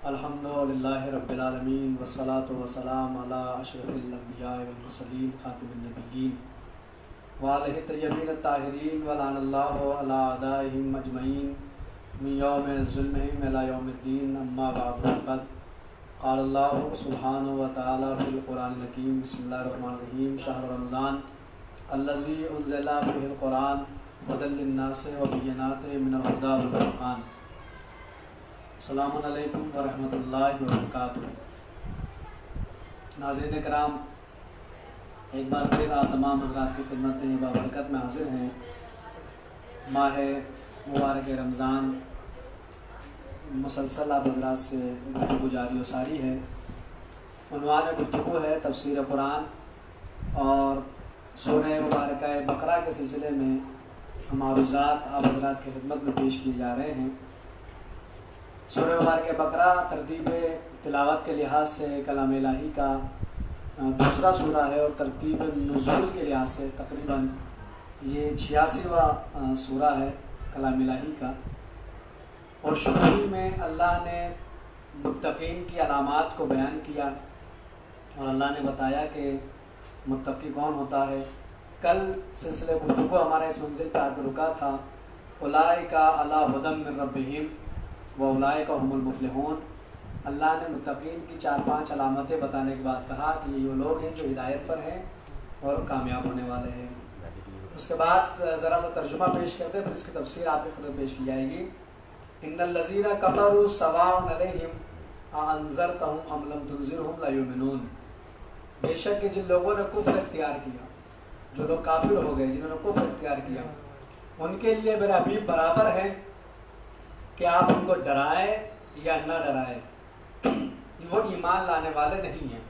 الحمدللہ رب العالمین والصلاة والسلام علی اشرف الانبیاء والمرسلین خاتم النبیین وآلہ الطیبین الطاہرین ولعن اللہ علی اعدائہم اجمعین من یوم ظلمہم الی یوم الدین اما بعد قال اللہ سبحانہ وتعالی فی القرآن الحکیم بسم اللہ الرحمن الرحیم شہر رمضان الذی انزل فیہ القرآن ھدی للناس وبینات من الہدی والفرقان۔ السلام علیکم ورحمۃ اللہ وبرکاتہ۔ ناظرین کرام، ایک بار پھر آپ تمام حضرات کی خدمت میں بابرکت میں حاضر ہیں۔ ماہ مبارک رمضان مسلسل آپ حضرات سے گفتگو جاری و ساری ہے۔ عنوان گفتگو ہے تفسیر قرآن، اور سورہ مبارکہ بقرہ کے سلسلے میں معروضات آپ حضرات کی خدمت میں پیش کیے جا رہے ہیں۔ سورہ مبارکہ بقرہ ترتیب تلاوت کے لحاظ سے کلام الہی کا دوسرا سورہ ہے، اور ترتیب نزول کے لحاظ سے تقریباً یہ 86واں سورہ ہے کلام الہی کا۔ اور شروع میں اللہ نے متقین کی علامات کو بیان کیا، اور اللہ نے بتایا کہ متقی کون ہوتا ہے۔ کل سلسلہ گفتگو ہمارا اس منزل پہ آ کے رکا تھا، اولئک علی ھدی من ربہم وَأُولَئِكَ هُمُ الْمُفْلِحُونَ۔ اللہ نے متقین کی 4-5 علامتیں بتانے کے بعد کہا کہ یہ وہ لوگ ہیں جو ہدایت پر ہیں اور کامیاب ہونے والے ہیں۔ اس کے بعد ذرا سا ترجمہ پیش کرتے، پھر اس کی تفسیر آپ کی خدمت پیش کی جائے گی۔ إِنَّ الَّذِينَ كَفَرُوا سَوَاءٌ عَلَيْهِمْ أَأَنذَرْتَهُمْ أَمْ لَمْ تُنذِرْهُمْ لَا يُؤْمِنُونَ۔ بے شک کہ جن لوگوں نے کفر اختیار کیا، جو لوگ کافر ہو گئے، جنہوں نے کفر اختیار کیا، ان کے لیے میرا حبیب برابر ہے کہ آپ ان کو ڈرائیں یا نہ ڈرائیں، وہ ایمان لانے والے نہیں ہیں۔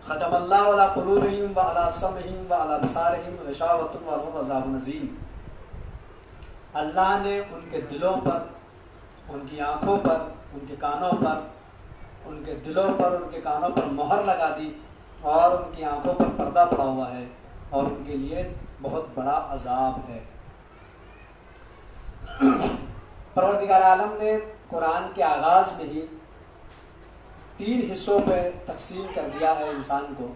ختم اللہ علی قلوبہم وعلی سمعہم وعلی ابصارہم غشاوۃ ولہم عذاب عظیم۔ اللہ نے ان کے دلوں پر، ان کی آنکھوں پر، ان کے کانوں پر، ان کے دلوں پر، ان کے کانوں پر مہر لگا دی، اور ان کی آنکھوں پر پردہ پڑا ہوا ہے، اور ان کے لیے بہت بڑا عذاب ہے۔ پروردگار عالم نے قرآن کے آغاز میں ہی 3 حصوں پہ تقسیم کر دیا ہے انسان کو،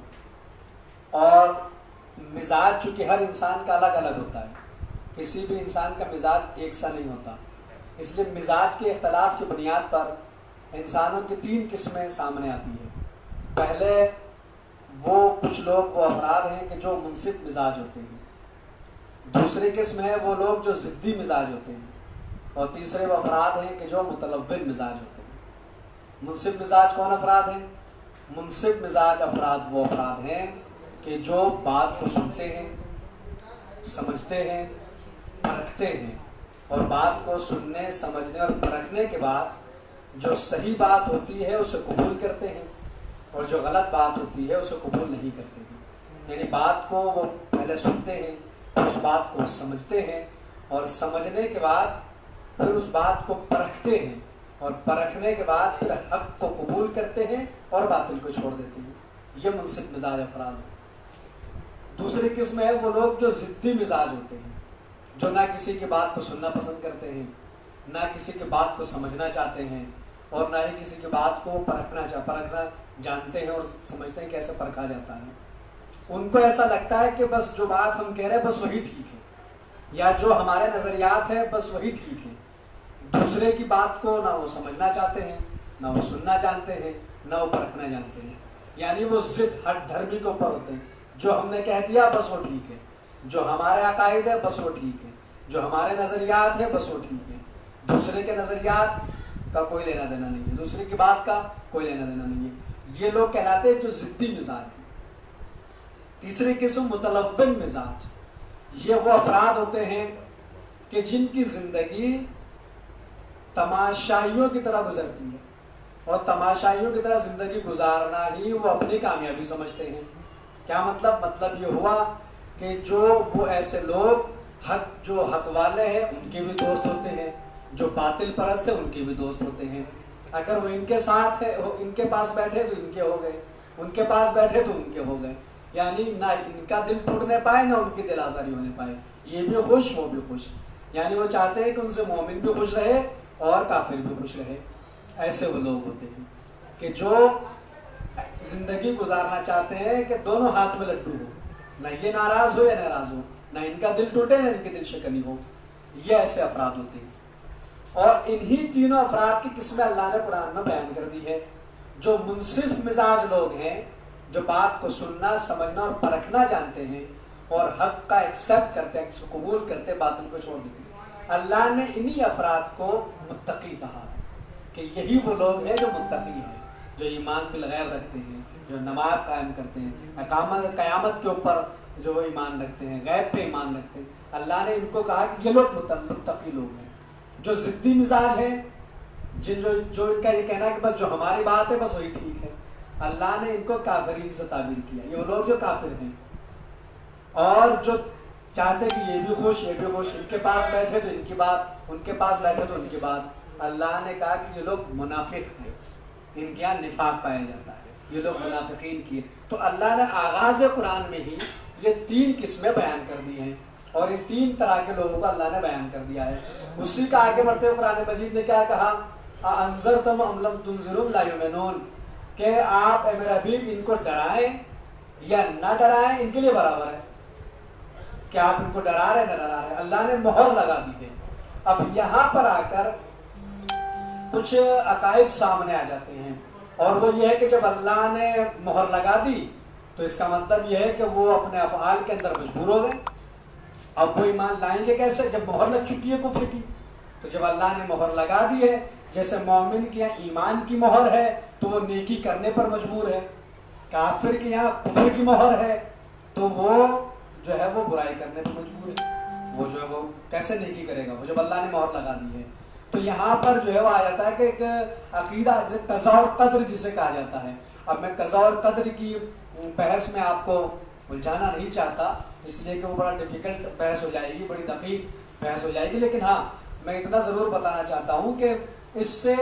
اور مزاج چونکہ ہر انسان کا الگ الگ ہوتا ہے، کسی بھی انسان کا مزاج ایک سا نہیں ہوتا، اس لیے مزاج کے اختلاف کی بنیاد پر انسانوں کی 3 قسمیں سامنے آتی ہیں۔ پہلے وہ کچھ لوگ، وہ افراد ہیں کہ جو منصف مزاج ہوتے ہیں، دوسری قسم ہے وہ لوگ جو ضدی مزاج ہوتے ہیں، اور تیسرے وہ افراد ہیں کہ جو متلون مزاج ہوتے ہیں۔ منصف مزاج کون افراد ہیں؟ منصف مزاج افراد وہ افراد ہیں کہ جو بات کو سنتے ہیں، سمجھتے ہیں، پرکھتے ہیں، اور بات کو سننے، سمجھنے اور پرکھنے کے بعد جو صحیح بات ہوتی ہے اسے قبول کرتے ہیں، اور جو غلط بات ہوتی ہے اسے قبول نہیں کرتے ہیں۔ یعنی بات کو وہ پہلے سنتے ہیں، اس بات کو سمجھتے ہیں، اور سمجھنے کے بعد پھر اس بات کو پرکھتے ہیں، اور پرکھنے کے بعد پھر حق کو قبول کرتے ہیں اور باطل کو چھوڑ دیتے ہیں۔ یہ منصف مزاج افراد ہیں۔ دوسری قسم ہے وہ لوگ جو ضدی مزاج ہوتے ہیں، جو نہ کسی کی بات کو سننا پسند کرتے ہیں، نہ کسی کی بات کو سمجھنا چاہتے ہیں، اور نہ ہی کسی کی بات کو پرکھنا جانتے ہیں اور سمجھتے ہیں کیسے پرکھا جاتا ہے۔ ان کو ایسا لگتا ہے کہ بس جو بات ہم کہہ رہے ہیں بس وہی ٹھیک ہے، یا جو ہمارے نظریات ہیں بس وہی ٹھیک ہے۔ دوسرے کی بات کو نہ وہ سمجھنا چاہتے ہیں، نہ وہ سننا جانتے ہیں، نہ وہ پرکھنا جانتے ہیں۔ یعنی وہ ضد ہٹ دھرمی کے اوپر ہوتے ہیں، جو ہم نے کہہ دیا بس وہ ٹھیک ہے، جو ہمارے عقائد ہے بس وہ ٹھیک ہے، جو ہمارے نظریات ہے بس وہ ٹھیک ہے۔ دوسرے کے نظریات کا کوئی لینا دینا نہیں ہے، دوسرے کی بات کا کوئی لینا دینا نہیں ہے۔ یہ لوگ کہلاتے ہیں جو ضدی مزاج ہیں۔ تیسری قسم متلون مزاج، یہ وہ افراد ہوتے ہیں کہ جن کی زندگی تماشائیوں کی طرح گزرتی ہے، اور تماشائیوں کی طرح زندگی گزارنا ہی وہ اپنی کامیابی سمجھتے ہیں۔ کیا مطلب یہ ہوا کہ جو وہ ایسے لوگ جو حق والے ہیں ان کے بھی دوست ہوتے ہیں، جو باطل پرست ہیں ان کے بھی دوست ہوتے ہیں۔ اگر وہ ان کے ساتھ ہے، ان کے پاس بیٹھے تو ان کے ہو گئے، ان کے پاس بیٹھے تو ان کے ہو گئے۔ یعنی نہ ان کا دل ٹوٹنے پائے، نہ ان کی دل آزاری ہونے پائے، یہ بھی خوش وہ بھی خوش۔ یعنی وہ چاہتے ہیں کہ ان سے مومن بھی خوش رہے اور کافر بھی خوش رہے۔ ایسے وہ لوگ ہوتے ہیں کہ جو زندگی گزارنا چاہتے ہیں کہ دونوں ہاتھ میں لڈو ہو، نہ یہ ناراض ہو یا ناراض ہو، نہ ان کا دل ٹوٹے نہ ان کی دل شکنی ہو. یہ ایسے افراد ہوتے ہیں. اور انہی تینوں افراد کی قسمیں اللہ نے قرآن میں بیان کر دی ہے. جو منصف مزاج لوگ ہیں، جو بات کو سننا سمجھنا اور پرکھنا جانتے ہیں اور حق کا ایکسپٹ کرتے ہیں، اس کو قبول کرتے، باطل کو چھوڑ دیتے ہیں. اللہ نے انہی افراد کو متقی کہا کہ یہی وہ لوگ ہیں جو متقی ہیں، جو ایمان بالغیب رکھتے ہیں، جو نماز قائم کرتے ہیں، قیامت کے اوپر جو ایمان رکھتے ہیں، غیب پہ ایمان رکھتے ہیں. اللہ نے ان کو کہا کہ یہ لوگ متقی لوگ ہیں. جو ضدی مزاج ہیں، جو ان کا یہ کہنا ہے کہ بس جو ہماری بات ہے بس وہی ٹھیک ہے، اللہ نے ان کو کافرین سے تعبیر کیا. یہ وہ لوگ جو کافر ہیں اور جو چاہتے کہ یہ بھی خوش یہ بھی خوش، ان کے پاس بیٹھے تو ان کی بات، ان کے پاس بیٹھے تو ان کی بات. اللہ نے کہا کہ یہ لوگ منافق ہیں، ان کے یہاں نفاق پایا جاتا ہے، یہ لوگ منافقین کی. تو اللہ نے آغاز قرآن میں ہی یہ تین قسمیں بیان کر دی ہیں اور ان تین طرح کے لوگوں کو اللہ نے بیان کر دیا ہے. اسی کا آگے بڑھتے ہوئے قرآن مجید نے کیا کہا؟ انذرتم ام لم تنذروا لا یؤمنون، کہ آپ اے میرے حبیب ان کو ڈرائیں یا نہ ڈرائیں ان کے لیے برابر ہے، کہ آپ ان کو ڈرا رہے نہ ڈرا رہے. اللہ نے مہر لگا دی ہے. اب یہاں پر آ کر کچھ عقائد سامنے آ جاتے ہیں، اور وہ یہ ہے کہ جب اللہ نے مہر لگا دی تو اس کا مطلب یہ ہے کہ وہ اپنے افعال کے اندر مجبور ہو گئے. اب وہ ایمان لائیں گے کیسے جب مہر لگ چکی ہے کفر کی؟ تو جب اللہ نے مہر لگا دی ہے، جیسے مومن کے یہاں ایمان کی مہر ہے تو وہ نیکی کرنے پر مجبور ہے، کافر کے یہاں کفر کی مہر ہے تو وہ جو ہے وہ برائی کرنے پر مجبور ہے. وہ جو ہے وہ کیسے نیکی کرے گا وہ جب اللہ نے مہر لگا دی ہے؟ تو یہاں پر جو ہے وہ آ جاتا ہے کہ ایک عقیدہ جسے قضا اور قدر جسے کہا جاتا ہے. اب میں قضا اور قدر کی بحث میں آپ کو الجھانا نہیں چاہتا، اس لیے کہ وہ بڑا ڈیفیکلٹ بحث ہو جائے گی، بڑی دقیق بحث ہو جائے گی. لیکن ہاں میں اتنا ضرور بتانا چاہتا ہوں کہ اس سے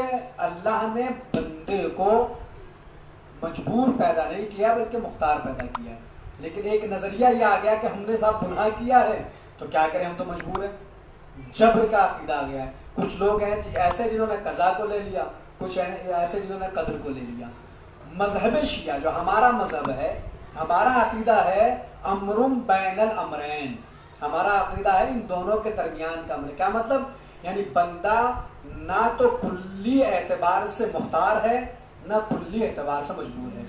اللہ نے بندے کو مجبور پیدا نہیں کیا بلکہ مختار پیدا کیا ہے. لیکن ایک نظریہ یہ آ گیا کہ ہم نے صاحب گناہ کیا ہے تو کیا کریں، ہم تو مجبور ہیں. جبر کا عقیدہ آ گیا ہے. کچھ لوگ ہیں ایسے جنہوں نے قضا کو لے لیا، کچھ ایسے جنہوں نے قدر کو لے لیا. مذہب شیعہ جو ہمارا مذہب ہے، ہمارا عقیدہ ہے امر بین الامرین. ہمارا عقیدہ ہے ان دونوں کے درمیان کا امر. کیا مطلب؟ یعنی بندہ نہ تو کلی اعتبار سے مختار ہے نہ کلی اعتبار سے مجبور ہے.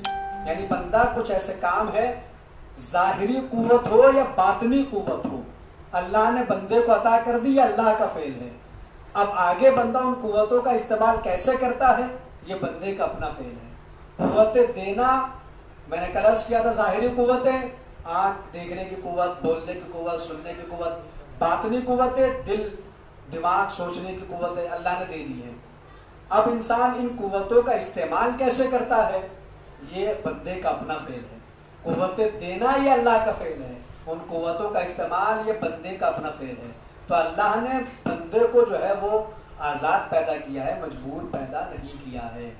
یعنی بندہ کچھ ایسے کام ہے، ظاہری قوت ہو یا باطنی قوت ہو، اللہ نے بندے کو عطا کر دی، یہ اللہ کا فعل ہے. اب آگے بندہ ان قوتوں کا استعمال کیسے کرتا ہے یہ بندے کا اپنا فعل ہے. قوت دینا میں نے کلرس کیا تھا، ظاہری قوتیں، آنکھ دیکھنے کی قوت، بولنے کی قوت، سننے کی قوت. باطنی قوتیں دل دماغ سوچنے کی قوتیں اللہ نے دے دی ہے. اب انسان ان قوتوں کا استعمال کیسے کرتا ہے یہ بندے کا اپنا فعل ہے. قوت دینا یہ اللہ کا فعل ہے، ان قوتوں کا استعمال یہ بندے کا اپنا فعل ہے. تو اللہ نے بندے کو جو ہے وہ آزاد پیدا کیا ہے، مجبور پیدا نہیں کیا ہے.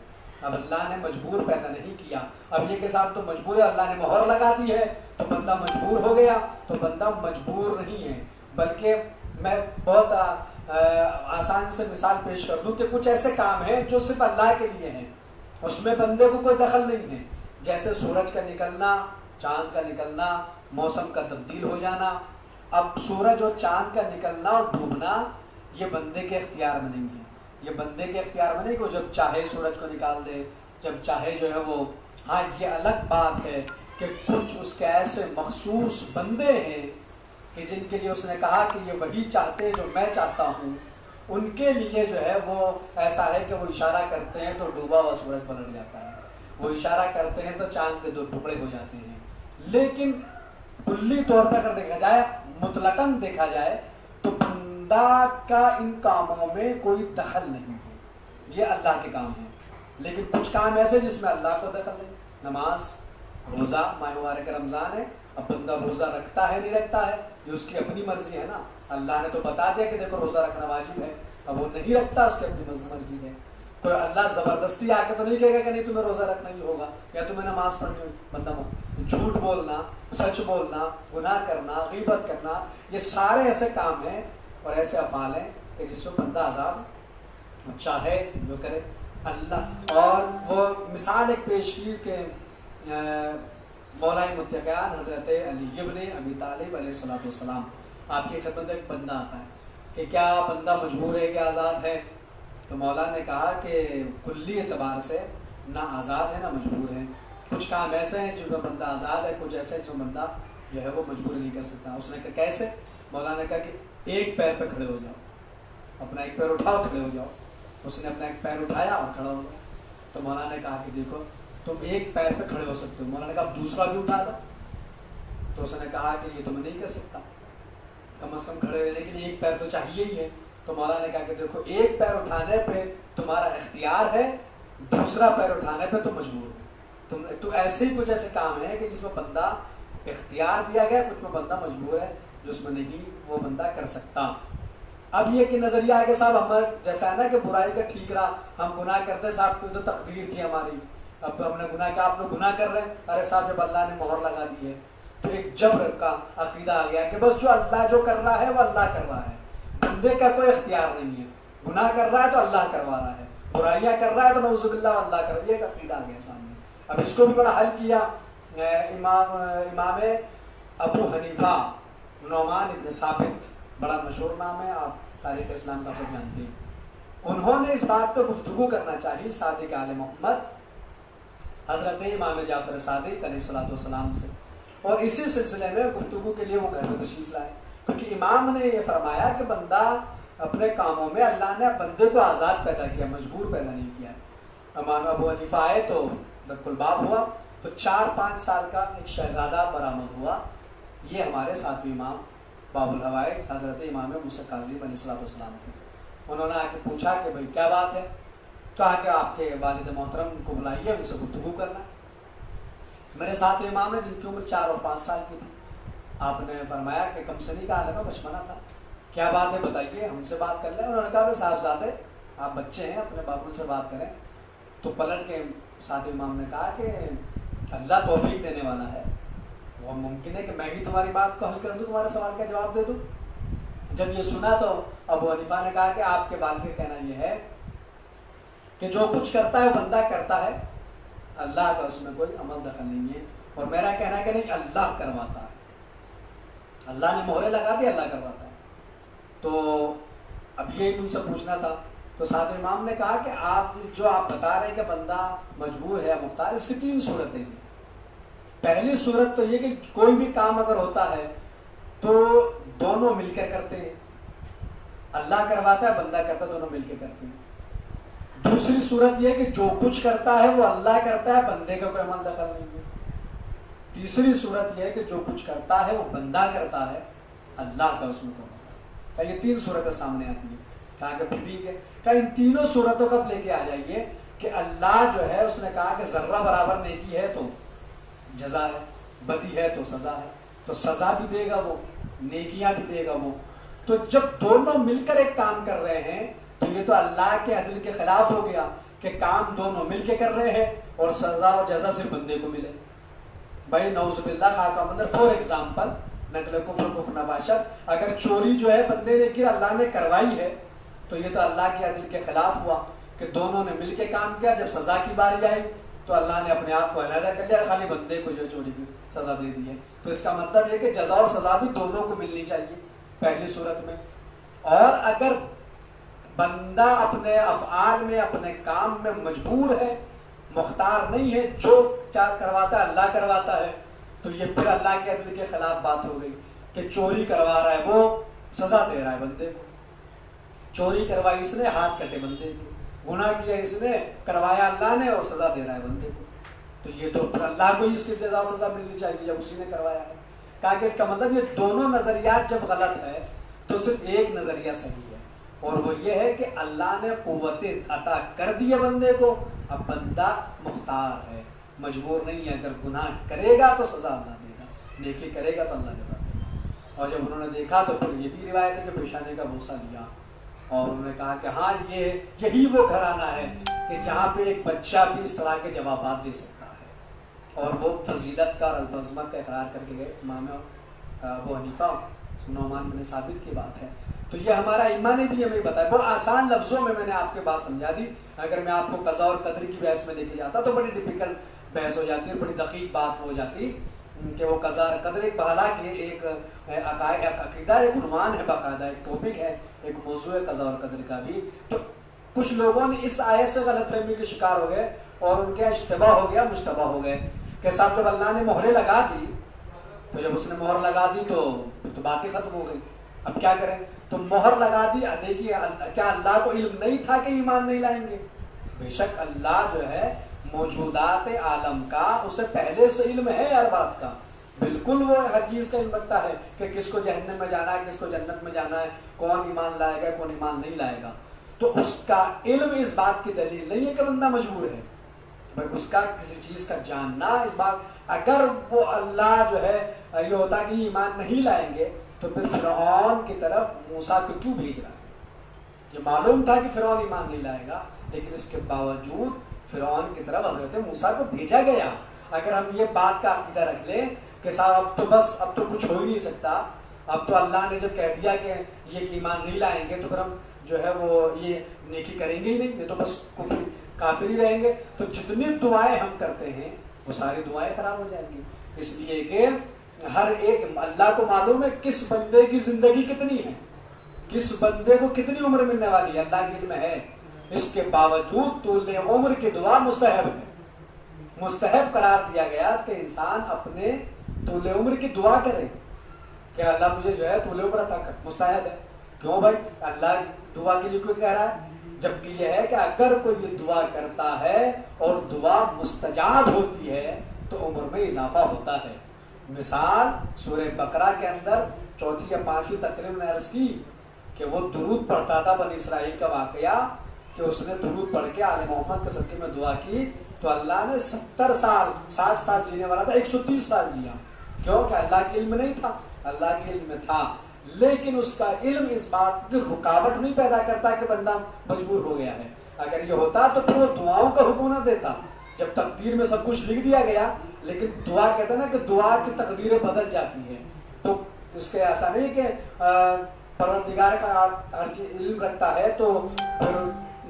اب اللہ نے مجبور پیدا نہیں کیا. اب یہ کے ساتھ تو مجبور ہے، اللہ نے مہر لگا دی ہے تو بندہ مجبور ہو گیا. تو بندہ مجبور نہیں ہے، بلکہ میں بہت آسان سے مثال پیش کر دوں کہ کچھ ایسے کام ہیں جو صرف اللہ کے لیے ہیں، اس میں بندے کو کوئی دخل نہیں ہے. جیسے سورج کا نکلنا، چاند کا نکلنا، موسم کا تبدیل ہو جانا. اب سورج اور چاند کا نکلنا اور ڈوبنا یہ بندے کے اختیار میں نہیں ہے. یہ بندے کے اختیار میں نہیں کہ وہ جب چاہے سورج کو نکال دے، جب چاہے جو ہے وہ. ہاں یہ الگ بات ہے کہ کچھ اس کے ایسے مخصوص بندے ہیں کہ جن کے لیے اس نے کہا کہ یہ وہی چاہتے ہیں جو میں چاہتا ہوں. ان کے لیے جو ہے وہ ایسا ہے کہ وہ اشارہ کرتے ہیں تو ڈوبا ہوا سورج پلٹ جاتا ہے، وہ اشارہ کرتے ہیں تو چاند کے 2 ٹکڑے ہو جاتے ہیں. لیکن کلی طور پر اگر دیکھا جائے، مطلقاً دیکھا جائے تو بندہ کا ان کاموں میں کوئی دخل نہیں ہے، یہ اللہ کے کام ہیں. لیکن کچھ کام ایسے جس میں اللہ کو دخل ہے. نماز، روزہ، ماہ مبارک رمضان ہے، اب بندہ روزہ رکھتا ہے نہیں رکھتا ہے یہ اس کی اپنی مرضی ہے نا. اللہ نے تو بتا دیا کہ دیکھو روزہ رکھنا واجب ہے، اب وہ نہیں رکھتا اس کی اپنی مرضی ہے. کوئی اللہ زبردستی آ کے تو نہیں کہے گا کہ نہیں تمہیں روزہ رکھنا ہی ہوگا یا تمہیں نماز پڑھنی ہوگی. بندہ جھوٹ بولنا، سچ بولنا، گناہ کرنا، غیبت کرنا، یہ سارے ایسے کام ہیں اور ایسے افعال ہیں کہ جس میں بندہ آزاد ہے، چاہے جو کرے. اللہ اور وہ مثال ایک پیش کی کہ مولا متقیان حضرت علی ابن ابی طالب علیہ السلام آپ کی خدمت میں ایک بندہ آتا ہے کہ کیا بندہ مجبور ہے کہ آزاد ہے؟ تو مولا نے کہا کہ کلی اعتبار سے نہ آزاد ہے نہ مجبور ہے، کچھ کام ایسے ہیں جن میں بندہ آزاد ہے، کچھ ایسے جو بندہ جو ہے وہ مجبور نہیں کر سکتا۔ اس نے کہا کیسے؟ مولا نے کہا کہ ایک پیر پہ کھڑے ہو جاؤ، اپنا ایک پیر اٹھاؤ کھڑے ہو جاؤ۔ اس نے اپنا ایک پیر اٹھایا اور کھڑا ہو گیا۔ تو مولا نے کہا کہ دیکھو تم ایک پیر پہ کھڑے ہو سکتے ہو۔ مولا نے کہا اب دوسرا بھی اٹھا دو۔ تو اس نے کہا کہ یہ تو میں نہیں کر سکتا، کم از کم کھڑے ہونے کے لیے ایک پیر تو چاہیے ہی ہے۔ تو مولا نے کہا کہ دیکھو ایک پیر اٹھانے پہ تمہارا اختیار ہے، دوسرا پیر اٹھانے پہ تم مجبور ہو۔ تو ایسے ہی کچھ ایسے کام ہیں کہ جس میں بندہ اختیار دیا گیا، کچھ میں بندہ مجبور ہے، جس میں نہیں وہ بندہ کر سکتا۔ اب یہ کہ نظریہ ہے کہ صاحب ہمارا جیسا ہے نا کہ برائی کا ٹھیک رہا، ہم گناہ کرتے صاحب کوئی تو تقدیر تھی ہماری، اب ہم نے گناہ کیا، آپ لوگ گناہ کر رہے ہیں، ارے صاحب جب اللہ نے مہر لگا دی ہے تو ایک جبر کا عقیدہ آ گیا کہ بس جو اللہ جو کر رہا ہے وہ اللہ کر رہا ہے، بندے کا کوئی اختیار نہیں ہے، گناہ کر رہا ہے تو اللہ کروا رہا ہے، برائیاں کر رہا ہے تو نعوذ باللہ اللہ کر رہا ہے، یہ ایک عقیدہ آ گیا سامنے۔ اب اس کو بھی بڑا حل کیا امام ابو حنیفہ نعمان ابن ثابت، بڑا مشہور نام ہے، آپ تاریخ اسلام کا خود جانتے ہیں۔ انہوں نے اس بات پہ گفتگو کرنا چاہی صادق آل محمد حضرت امام جعفر صادق علیہ السلام سے، اور اسی سلسلے میں گفتگو کے لیے وہ گھر میں تشریف لائے، کیونکہ امام نے یہ فرمایا کہ بندہ اپنے کاموں میں اللہ نے بندے کو آزاد پیدا کیا، مجبور پیدا نہیں کیا۔ امام ابو حنیفہ آئے تو الباب ہوا تو 4-5 سال کا ایک شہزادہ برآمد ہوا، یہ ہمارے ساتویں امام باب الحوائج حضرت امام موسیٰ کاظم علیہ السلام تھے۔ انہوں نے آ کے پوچھا کہ بھائی کیا بات ہے؟ کہا کہ آپ کے والد محترم کو بلائیے، ان سے گفتگو کرنا۔ میرے ساتویں امام نے جن کی عمر 4 اور 5 سال کی تھی، آپ نے فرمایا کہ کم سنی کا عالم بچپنا تھا، کیا بات ہے بتائیے، ہم سے بات کر لیں۔ انہوں نے کہا کہ صاحبزادے آپ بچے ہیں، اپنے باپ سے بات کریں۔ تو پلٹ کے ساتویں امام نے کہا کہ اللہ توفیق دینے والا ہے، وہ ممکن ہے کہ میں ہی تمہاری بات کو حل کر دوں، تمہارے سوال کا جواب دے دوں۔ جب یہ سنا تو ابو حنیفہ نے کہا کہ آپ کے والد کا کہنا یہ ہے کہ جو کچھ کرتا ہے بندہ کرتا ہے، اللہ کا اس میں کوئی عمل دخل نہیں ہے، اور میرا کہنا ہے کہ نہیں، اللہ کرواتا ہے، اللہ نے مہرے لگا دی، اللہ کرواتا ہے۔ تو اب یہ ان سے پوچھنا تھا۔ تو ساتھ امام نے کہا کہ آپ جو آپ بتا رہے ہیں کہ بندہ مجبور ہے مختار، اس کی 3 صورتیں ہیں۔ پہلی صورت تو یہ کہ کوئی بھی کام اگر ہوتا ہے تو دونوں مل کر کرتے ہیں، اللہ کرواتا ہے بندہ کرتا ہے، دونوں مل کے کرتے ہیں۔ دوسری صورت یہ کہ جو کچھ کرتا ہے وہ اللہ کرتا ہے، بندے کا کوئی عمل دخل نہیں ہے۔ تیسری صورت یہ ہے کہ جو کچھ کرتا ہے وہ بندہ کرتا ہے، اللہ کا اس میں کوئی عمل نہیں۔ یہ 3 صورتیں سامنے آتی ہیں۔ کہا کہ ٹھیک ہے، کہ ان تینوں صورتوں کو لے کے آ جائیے کہ اللہ جو ہے اس نے کہا کہ ذرہ برابر نیکی ہے تو جزا ہے، بدی ہے تو سزا ہے، تو سزا بھی دے گا وہ، نیکیاں بھی دے گا وہ۔ تو جب دونوں مل کر ایک کام کر رہے ہیں تو یہ تو اللہ کے عدل کے خلاف ہو گیا کہ کام دونوں مل کے کر رہے ہیں اور سزا اور جزا صرف بندے کو ملے۔ بھائی نعوذ باللہ خاکہ مندر، فور ایگزامپل نقل کفر نباشت، اگر چوری جو ہے بندے نے کی اللہ نے کروائی ہے تو یہ تو اللہ کے عدل کے خلاف ہوا کہ دونوں نے مل کے کام کیا، جب سزا کی باری آئی تو اللہ نے اپنے آپ کو علیحدہ کر لیا، خالی بندے کو جو چوری کی سزا دے دی ہے۔ تو اس کا مطلب یہ کہ جزا اور سزا بھی دونوں کو ملنی چاہیے پہلی صورت میں۔ اور اگر بندہ اپنے افعال میں اپنے کام میں مجبور ہے، مختار نہیں ہے، جو کرواتا ہے اللہ کرواتا ہے، تو یہ پھر اللہ کے عدل کے خلاف بات ہو گئی کہ چوری کروا رہا ہے وہ سزا دے رہا ہے بندے کو، چوری کروائی اس نے ہاتھ کٹے بندے کو، گناہ کیا اس نے کروایا اللہ نے اور سزا دے رہا ہے بندے کو، تو یہ تو پھر اللہ کو اس کی سزا سزا ملنی چاہیے جب اسی نے کروایا ہے۔ کہا کہ اس کا مطلب یہ دونوں نظریات جب غلط ہے تو صرف ایک نظریہ صحیح ہے، اور وہ یہ ہے کہ اللہ نے قوت عطا کر دی ہے بندے کو، اب بندہ مختار ہے، مجبور نہیں ہے، اگر گناہ کرے گا تو سزا اللہ دے گا، نیکی کرے گا تو اللہ جزا دے گا۔ اور جب انہوں نے دیکھا تو پھر یہ بھی روایت ہے کہ پیشانے کا بوسہ لیا اور انہوں نے کہا کہ ہاں یہی وہ گھرانہ ہے کہ جہاں پہ ایک بچہ بھی اس طرح کے جوابات دے سکتا ہے، اور وہ فضیلت کا اور عظمت کا اقرار کر کے گئے امام ابو حنیفہ نعمان بن ثابت کی بات ہے۔ تو یہ ہمارا ایمان بھی ہمیں بتایا. بہت آسان لفظوں میں نے آپ کے بات سمجھا دی. اگر میں آپ کو قضاء اور قدر کی بحث میں لے کے جاتا تو بڑی ڈیفیکلٹ بحث ہو جاتی ہے, بڑی دقیق بات ہو جاتی کہ وہ قضاء اور قدر ایک حالانکہ ایک عقیدہ, ایک عنوان ہے, باقاعدہ ایک ٹاپک ہے, ایک موضوع ہے قضاء اور قدر کا بھی. تو کچھ لوگوں نے اس آیت سے غلط فہمی کے شکار ہو گئے اور ان کے اشتباہ ہو گیا, مشتبہ ہو گئے کہ صاحب جب اللہ نے مہریں لگا دی تو جب اس نے مہر لگا دی تو بات ہی ختم ہو گئی, اب کیا کریں. تو مہر لگا دی, دیکھیے کیا اللہ کو علم نہیں تھا کہ ایمان نہیں لائیں گے؟ بے شک اللہ جو ہے موجودات عالم کا اسے پہلے سے علم ہے ہر بات کا, بالکل وہ ہر چیز کا علم رکھتا ہے کہ کس کو جہنم میں جانا ہے, کس کو جنت میں جانا ہے, کون ایمان لائے گا, کون ایمان نہیں لائے گا. تو اس کا علم اس بات کی دلیل نہیں ہے کہ بندہ مجبور ہے, بھائی اس کا کسی چیز کا جاننا اس بات. اگر وہ اللہ جو ہے یہ ہوتا کہ ایمان نہیں لائیں گے تو پھر فرعون کی طرف موسیٰ کو کیوں بھیج رہا ہے؟ یہ معلوم تھا کہ فرعون ایمان نہیں لائے گا, لیکن اس کے باوجود فرعون کی طرف حضرت موسیٰ کو بھیجا گیا. اگر ہم یہ بات کا عقیدہ رکھ لیں کہ صاحب اب تو بس اب تو کچھ ہو ہی نہیں سکتا, اب تو اللہ نے جب کہہ دیا کہ یہ ایمان نہیں لائیں گے تو پھر ہم جو ہے وہ یہ نیکی کریں گے ہی نہیں, یہ تو بس کفر کافر ہی رہیں گے, تو جتنی دعائیں ہم کرتے ہیں وہ ساری دعائیں خراب ہو جائیں گی. اس لیے کہ ہر ایک اللہ کو معلوم ہے کس بندے کی زندگی کتنی ہے, کس بندے کو کتنی عمر ملنے والی ہے, اللہ کے علم ہے. اس کے باوجود طول عمر کی دعا مستحب ہے, مستحب قرار دیا گیا کہ انسان اپنے طول عمر کی دعا کرے کہ اللہ مجھے جو ہے طول عمر عطا کر, مستحب ہے. کیوں بھائی اللہ دعا کے لیے کوئی کہہ رہا ہے؟ جبکہ یہ ہے کہ اگر کوئی یہ دعا کرتا ہے اور دعا مستجاب ہوتی ہے تو عمر میں اضافہ ہوتا ہے. مثال سورہ بقرہ کے اندر 4 یا 5 تقریب نے عرض کی کہ وہ درود پڑھتا تھا, بنی اسرائیل کا واقعہ کہ اس نے درود پڑھ کے آل محمد کے صدقے میں دعا کی تو اللہ نے 70 سال 60 سال جینے والا تھا 130 سال جیا. کیوں کہ اللہ کے علم نہیں تھا, اللہ کے علم میں تھا, لیکن اس کا علم اس بات کی رکاوٹ نہیں پیدا کرتا کہ بندہ مجبور ہو گیا ہے. اگر یہ ہوتا تو پھر وہ دعاؤں کا حکم نہ دیتا, جب تقدیر میں سب کچھ لکھ دیا گیا, لیکن دعا کہتے ہیں نا کہ دعا کی تقدیریں بدل جاتی ہیں. تو اس کے ایسا نہیں کہ پروردگار کا ہر چیز علم رکھتا ہے تو پھر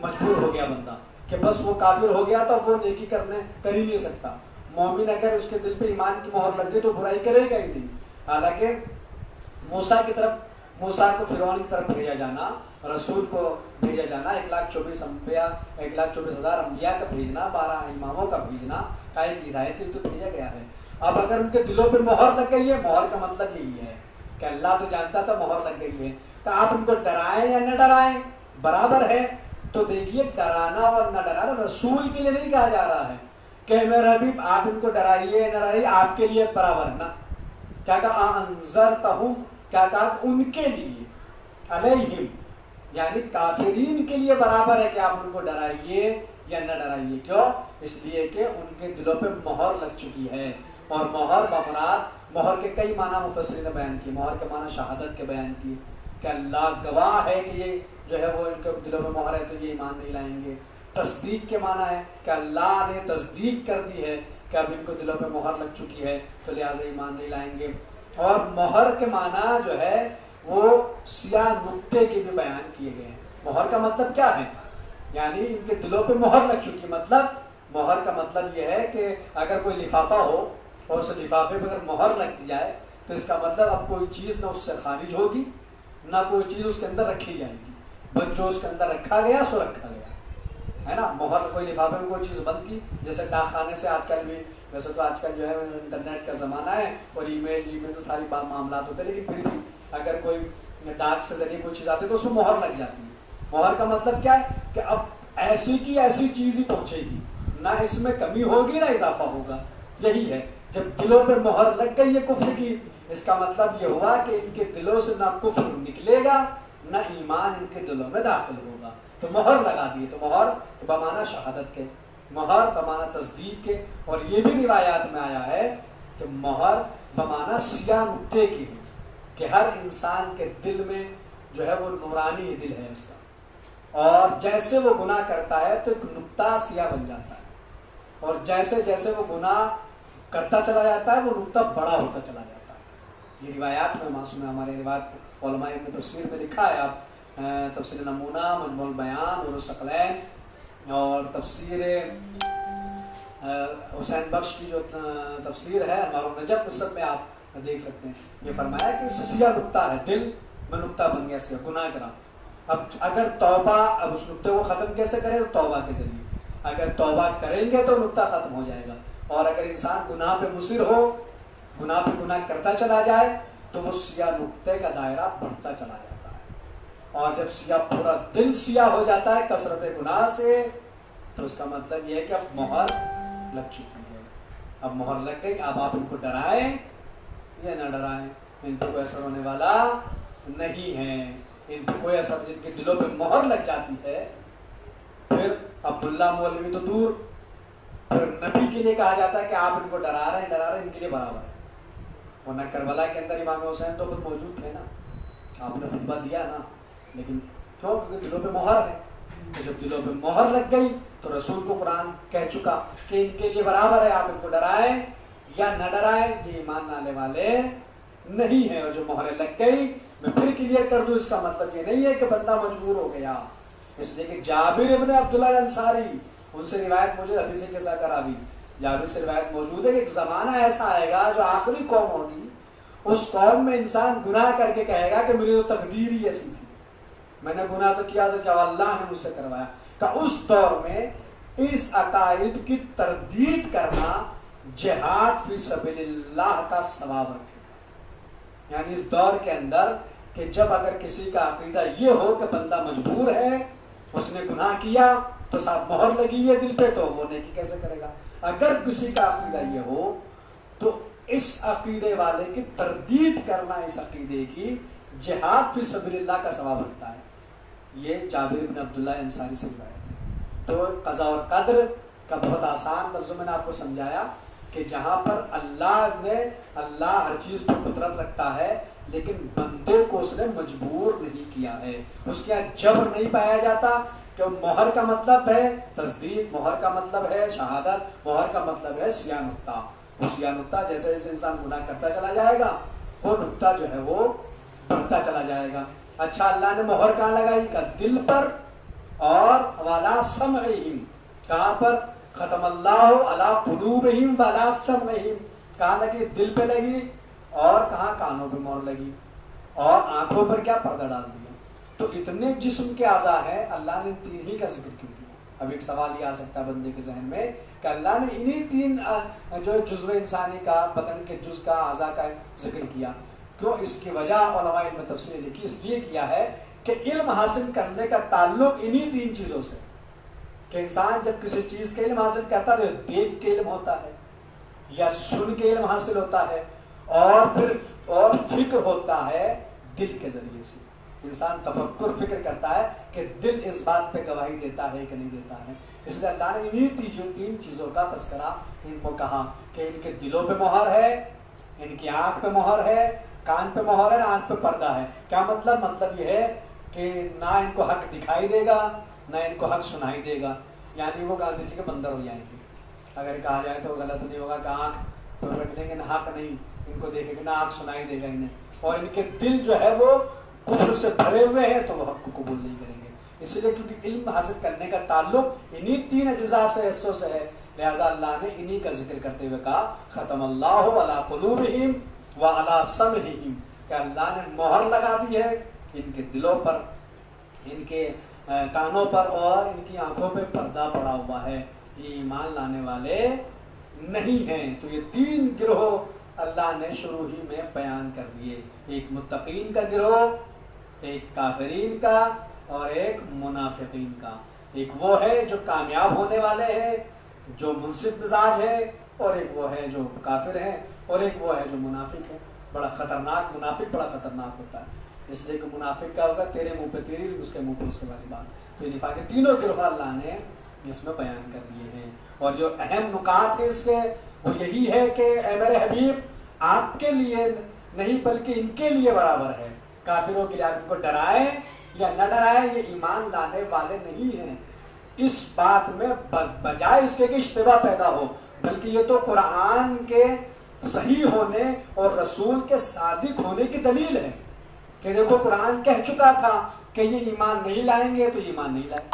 مجبور ہو گیا بندہ کہ بس وہ کافر ہو گیا تو وہ نیکی کر ہی نہیں سکتا. مومن اگر اس کے دل پہ ایمان کی مہر لگ گئی تو برائی کرے گا ہی نہیں. حالانکہ موسیٰ کو فرعون کی طرف بھیجا جانا, رسول کو بھیجا جانا, 1,24,000 انبیاء 1,24,000 انبیاء کا بھیجنا, 12 اماموں کا بھیجنا کا ایک ہدایت کے لیے تو بھیجا گیا ہے. اب اگر ان کے دلوں پہ مہر لگ گئی ہے, مہر کا مطلب یہی ہے کہ اللہ تو جانتا تھا مہر لگ گئی ہے, کہ آپ ان کو ڈرائیں یا نہ ڈرائیں برابر ہے. تو دیکھیے ڈرانا اور نہ ڈرانا رسول کے لیے نہیں کہا جا رہا ہے کہ میرے حبیب آپ ان کو ڈرائیے نہ ڈرائیے, آپ کے لیے برابر نہ. کیا کہا انذرتہم, کیا کہا ان کے لیے, علیہم یعنی کافرین کے لیے برابر ہے کہ آپ ان کو ڈرائیے یا نہ ڈرائیے. کیوں؟ اس لیے کہ ان کے دلوں پہ مہر لگ چکی ہے. اور مہر بمراد, مہر کے کئی معنی مفسرین نے بیان کی. مہر کے معنی شہادت کے بیان کی کہ اللہ گواہ ہے کہ یہ جو ہے وہ ان کے دلوں میں مہر ہے تو یہ ایمان نہیں لائیں گے. تصدیق کے معنی ہے کہ اللہ نے تصدیق کر دی ہے کہ اب ان کو دلوں میں مہر لگ چکی ہے تو لہٰذا ایمان نہیں لائیں گے. اور مہر کے معنی جو ہے وہ سیاہ نقطے کے بھی بیان کیے گئے ہیں. مہر کا مطلب کیا ہے؟ یعنی ان کے دلوں پہ مہر لگ چکی. مطلب مہر کا مطلب یہ ہے کہ اگر کوئی لفافہ ہو اور اس لفافے پہ اگر مہر لگ دی جائے تو اس کا مطلب اب کوئی چیز نہ اس سے خارج ہوگی نہ کوئی چیز اس کے اندر رکھی جائے گی, بس جو اس کے اندر رکھا گیا سو رکھا گیا ہے نا. مہر کوئی لفافے میں کوئی چیز بند کی, جیسے ڈاک خانے سے آج کل بھی, ویسے تو آج کل جو ہے انٹرنیٹ کا زمانہ ہے اور ای میل تو ساری معاملات ہوتے ہیں, لیکن پھر بھی اگر کوئی ڈاک سے ذریعے کوئی چیز آتی ہے تو اس میں مہر لگ جاتی ہے. مہر کا مطلب کیا ہے کہ اب ایسی کی ایسی چیز ہی پہنچے گی, نہ اس میں کمی ہوگی نہ اضافہ ہوگا. یہی ہے جب دلوں پہ مہر لگ گئی ہے کفر کی, اس کا مطلب یہ ہوا کہ ان کے دلوں سے نہ کفر نکلے گا نہ ایمان ان کے دلوں میں داخل ہوگا. تو مہر لگا دی. تو مہر بمعنی شہادت کے, مہر بمعنی تصدیق کے. اور یہ بھی روایات میں آیا ہے کہ مہر بمعنی سیاہ نقطے کی ہے, کہ ہر انسان کے دل میں جو ہے وہ نورانی دل ہے اس کا, اور جیسے وہ گناہ کرتا ہے تو ایک نقطہ سیاہ بن جاتا ہے, اور جیسے جیسے وہ گناہ کرتا چلا جاتا ہے وہ نقطہ بڑا ہوتا چلا جاتا ہے. یہ روایات میں معصوم ہے. ہمارے روایت علماء میں تفسیر میں لکھا ہے, آپ تفسیر نمونہ, مجموع البیان, نور الثقلین اور تفسیر حسین بخش کی جو تفسیر ہے انوار النجف, اس سب میں آپ دیکھ سکتے ہیں. یہ فرمایا کہ سیاہ نقطہ ہے, دل میں نقطہ بن گیا سیاہ, گناہ کرا. اب اگر توبہ, اب اس نقطے کو ختم کیسے کریں؟ تو توبہ کے ذریعے. اگر توبہ کریں گے تو نقطہ ختم ہو جائے گا. اور اگر انسان گناہ پہ مصر ہو, گناہ پہ گناہ کرتا چلا جائے, تو وہ سیاہ نقطے کا دائرہ بڑھتا چلا جاتا ہے. اور جب سیاہ پورا دل سیاہ ہو جاتا ہے کثرت گناہ سے, تو اس کا مطلب یہ ہے کہ اب مہر لگ چکی ہے. اب مہر لگ گئی. اب آپ ان کو ڈرائیں یا نہ ڈرائیں, ان کو کوئی اثر ہونے والا نہیں ہے. ان کو کوئی اثر, جن کے دلوں پہ مہر لگ جاتی ہے, پھر عبداللہ مولوی تو دور, پھر نبی کے لیے کہا جاتا ہے کہ آپ ان کو ڈرا رہے ہیں, ان کے لیے برابر ہے. ورنہ کربلا کے اندر امام حسین تو خود موجود تھے نا, آپ نے خطبہ دیا نا, لیکن کیوں؟ کیونکہ دلوں پہ مہر ہے. تو جب دلوں پہ مہر لگ گئی تو رسول کو قرآن کہہ چکا کہ ان کے لیے برابر ہے, آپ ان کو ڈرائیں یا نہ ڈرائیں, یہ ایمان لانے والے نہیں ہیں. اور جو مہریں لگ گئی, میں پھر کلیئر کر دوں, اس کا مطلب یہ نہیں ہے کہ بندہ مجبور ہو گیا. اس لیے کہ جابر ابن عبداللہ الانصاری, ان سے روایت موجود, حدیث کیسا کرا بھی جابر سے روایت موجود ہے کہ ایک زمانہ ایسا آئے گا جو آخری قوم ہوگی, اس قوم میں انسان گناہ کر کے کہے گا کہ میری تو تقدیر ہی ایسی تھی, میں نے گناہ تو کیا, تو کیا اللہ نے مجھ سے کروایا. کہ اس دور میں اس عقائد کی تردید کرنا جہاد فی سبیل اللہ کا ثواب رکھے گا. یعنی اس دور کے اندر کہ جب اگر کسی کا عقیدہ یہ ہو کہ بندہ مجبور ہے, اس نے گناہ کیا تو صاحب مہر لگی ہے دل پہ, تو وہ نیکی کیسے کرے گا؟ اگر کسی کا عقیدہ یہ ہو تو اس عقیدے والے کی تردید کرنا, اس عقیدے کی جہاد فی سبیل اللہ کا ثواب رکھتا ہے. یہ جابر بن عبداللہ انصاری سے روایت ہے. تو قضاء اور قدر کا بہت آسان لفظوں میں نے آپ کو سمجھایا کہ جہاں پر اللہ ہر چیز پر قدرت رکھتا ہے, لیکن بندے کو اس نے مجبور نہیں کیا ہے, اس کے یہاں جبر نہیں پایا جاتا. کہ مہر کا مطلب ہے تصدیق, مہر کا مطلب ہے شہادت, مہر کا مطلب ہے سیاہ نقطہ. وہ سیاہ نقطہ جیسے جیسے انسان گناہ کرتا چلا جائے گا, وہ نقطہ جو ہے وہ بڑھتا چلا جائے گا. اچھا, اللہ نے مہر کہاں لگائی؟ کا دل پر, اور والا سمعہم, کہاں پر؟ ختم اللہ علی قلوبہم والا سمعہم, کہاں لگی؟ دل پہ لگی. اور کہاں؟ کانوں پہ مہر لگی. اور آنکھوں پر کیا؟ پردہ ڈال دیا. تو اتنے جسم کے اعضاء ہیں, اللہ نے تین ہی کا ذکر کیوں کیا؟ اب ایک سوال یہ آ سکتا ہے بندے کے ذہن میں کہ اللہ نے انہی تین جو جزو انسانی کا, بدن کے جز کا, اعضاء کا ذکر کیا کیوں؟ اس کی وجہ علماء علم تفسیر لکھی, اس لیے کیا ہے کہ علم حاصل کرنے کا تعلق انہی تین چیزوں سے. کہ انسان جب کسی چیز کا علم حاصل کرتا ہے تو دیکھ کے علم ہوتا ہے, یا سن کے علم حاصل ہوتا ہے, اور پھر اور فکر ہوتا ہے دل کے ذریعے سے. انسان تفکر فکر کرتا ہے کہ دل اس بات پہ گواہی دیتا ہے کہ نہیں دیتا ہے. اس لیے اللہ نے انہی تین چیزوں کا تذکرہ ان کو کہا کہ ان کے دلوں پہ مہر ہے, ان کی آنکھ پہ مہر ہے, کان پہ مہر ہے, آنکھ پہ پردہ ہے. کیا مطلب؟ مطلب یہ ہے کہ نہ ان کو حق دکھائی دے گا, نہ ان کو حق سنائی دے گا. یعنی وہ گاندھی جی کے بندر ہو جائیں گے. اگر کہا جائے تو غلط نہیں ہوگا کہ آنکھ پہ رکھ دیں گے, نہ حق نہیں ان کو دیکھے گا, نہ آنکھ سنائی دے گا انہیں. اور ان کے دل جو ہے وہ کفر سے بھرے ہوئے ہیں, تو وہ حق کو قبول نہیں کریں گے. اس لیے کیونکہ علم حاصل کرنے کا تعلق انہی تین اجزاء سے, حصوں سے ہے, لہذا اللہ نے انہی کا ذکر کرتے ہوئے کہا ختم اللہ علی قلوبہم وعلی سمعہم, کہ اللہ نے مہر لگا دی ہے ان کے دلوں پر, ان کے کانوں پر, اور ان کی آنکھوں پہ پردہ پڑا ہوا ہے. یہ ایمان لانے والے نہیں ہیں. تو یہ تین گروہ اللہ نے شروع ہی میں بیان کر دیے, ایک متقین کا گروہ, ایک کافرین کا, اور ایک منافقین کا. ایک وہ ہے جو کامیاب ہونے والے ہیں, جو منصف مزاج ہے, اور ایک وہ ہے جو کافر ہیں, اور ایک وہ ہے جو منافق ہے. بڑا خطرناک منافق, بڑا خطرناک ہوتا ہے. اس لیے کہ منافق کا ہوگا تیرے منہ پہ تیری, اس کے منہ پہ اس کے والی بات. تو یہ نفاق کے تینوں گروہ اللہ نے اس میں بیان کر دیے ہیں. اور جو اہم نکات ہیں اس کے, وہ یہی ہے کہ اے میرے حبیب, آپ کے لیے نہیں بلکہ ان کے لیے برابر ہے. کافروں کے لیے آپ ان کو ڈرائیں یا نہ ڈرائیں, یہ ایمان لانے والے نہیں ہیں. اس بات میں بجائے اس کے کہ اشتباہ پیدا ہو, بلکہ یہ تو قرآن کے صحیح ہونے اور رسول کے صادق ہونے کی دلیل ہے کہ دیکھو قرآن کہہ چکا تھا کہ یہ ایمان نہیں لائیں گے تو ایمان نہیں لائیں،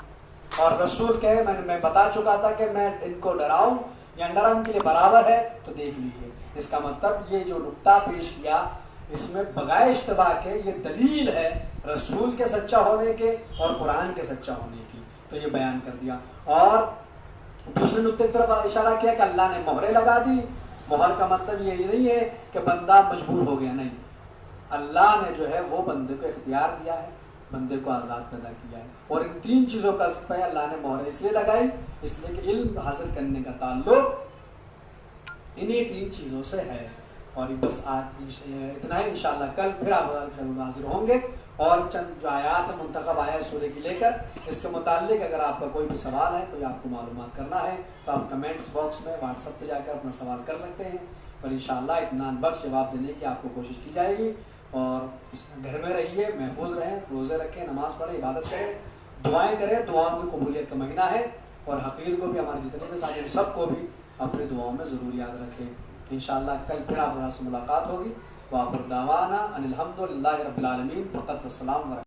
اور رسول کہے میں بتا چکا تھا کہ میں ان کو ڈراؤں یا ڈراؤں کے لیے برابر ہے، تو دیکھ لیجیے۔ اس کا مطلب یہ جو نقطہ پیش کیا اس میں بغیر اشتباہ کے یہ دلیل ہے رسول کے سچا ہونے کے اور قرآن کے سچا ہونے کی، تو یہ بیان کر دیا۔ اور دوسرے نقطے کی طرف اشارہ کیا کہ اللہ نے مہریں لگا دی۔ مہر کا مطلب یہ نہیں ہے کہ بندہ مجبور ہو گیا، نہیں، اللہ نے جو ہے وہ بندے کو اختیار دیا ہے، بندے کو آزاد پیدا کیا ہے، اور ان تین چیزوں کا پہ اللہ نے مہریں اس لیے لگائی، اس لیے کہ علم حاصل کرنے کا تعلق انہی تین چیزوں سے ہے۔ اور بس آج اتنا ہی، انشاءاللہ کل پھر آپ حاضر ہوں گے اور چند جو آیات ہیں منتخب آیات سورہ کی لے کر اس کے متعلق اگر آپ کا کوئی بھی سوال ہے، کوئی آپ کو معلومات کرنا ہے تو آپ کمنٹس باکس میں واٹس ایپ پہ جا کر اپنا سوال کر سکتے ہیں، اور انشاءاللہ اطمینان بخش جواب دینے کی آپ کو کوشش کی جائے گی۔ اور گھر میں رہیے، محفوظ رہیں، روزے رکھیں، نماز پڑھیں، عبادت کریں، دعائیں کریں، دعاؤں کی قبولیت کا مہینہ ہے، اور حقیر کو بھی، ہمارے جتنے بھی ساتھی سب کو بھی اپنے دعاؤں میں ضرور یاد رکھیں۔ انشاءاللہ کل پھر آپ سے ملاقات ہوگی۔ وآخر دعوانا ان الحمد للہ رب العالمین۔ فقط السلام ورحمۃ اللہ۔